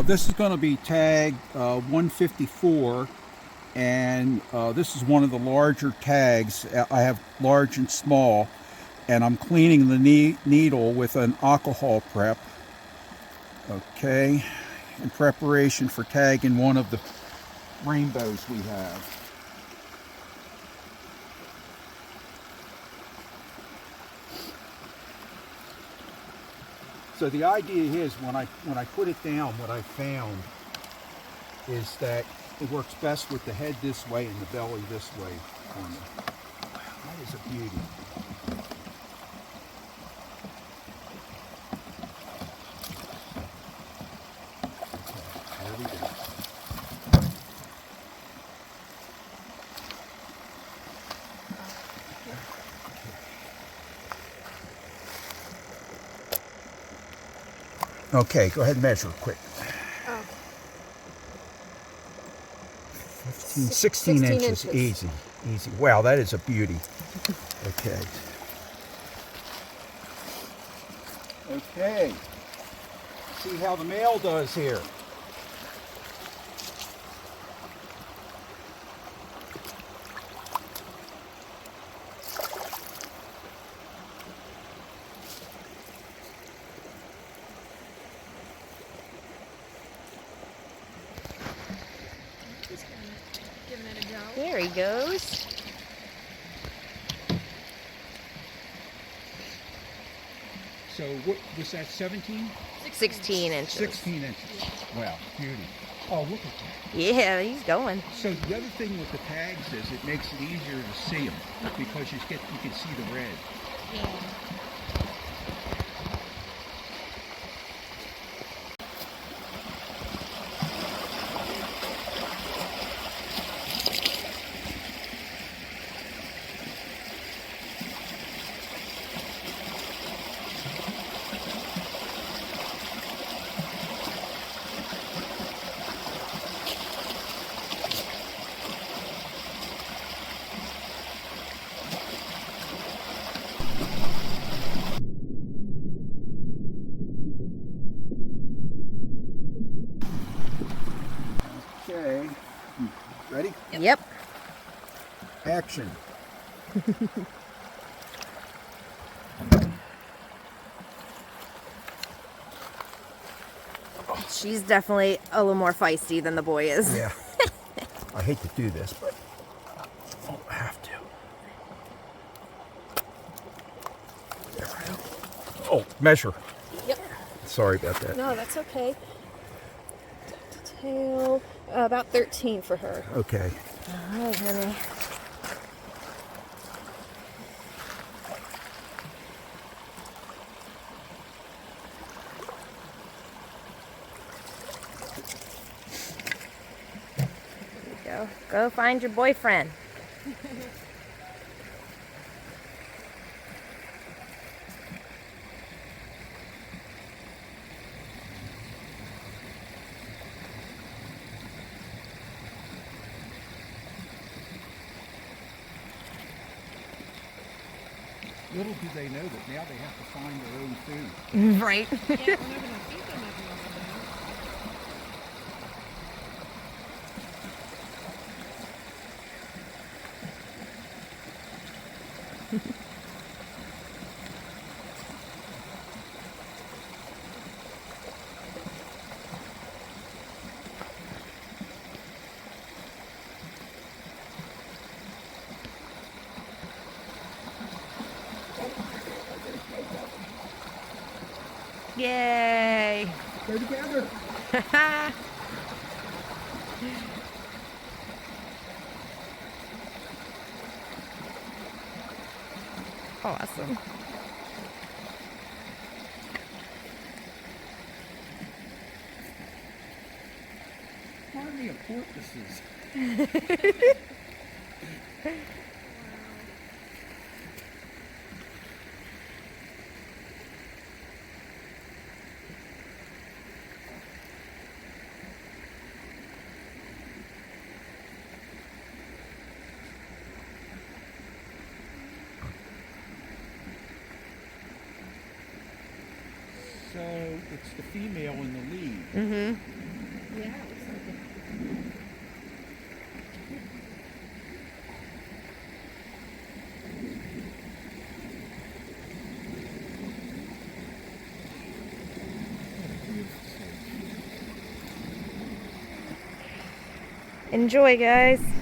This is going to be tag 154, and this is one of the larger tags. I have large and small, and I'm cleaning the needle with an alcohol prep. Okay, in preparation for tagging one of the rainbows we have. So the idea is when I put it down, what I found is that it works best with the head this way and the belly this way for me. Wow, that is a beauty. Okay, there we go. Okay, go ahead and measure quick. 16 inches. Easy, easy. Wow, that is a beauty. Okay. Okay. See how the male does here. There he goes. So what was that, 17? 16 inches. 16 inches. Wow, beauty. Oh, look at that. Yeah, he's going. So the other thing with the tags is it makes it easier to see them because you can see the red. Yeah. Okay. Ready? Yep. Action. She's definitely a little more feisty than the boy is. Yeah. I hate to do this, but I have to. There we go. Oh, measure. Yep. Sorry about that. No, that's okay. Tail, about 13 for her. Okay. All right, honey. There you go. Go find your boyfriend. Little do they know that now they have to find their own food. Right. Yeah, we're not going to feed them every once in a while. Yay. Go together. Awesome. Remind me of porpoises. So it's the female in the lead. Mm-hmm. Yeah, it looks like it. Enjoy, guys.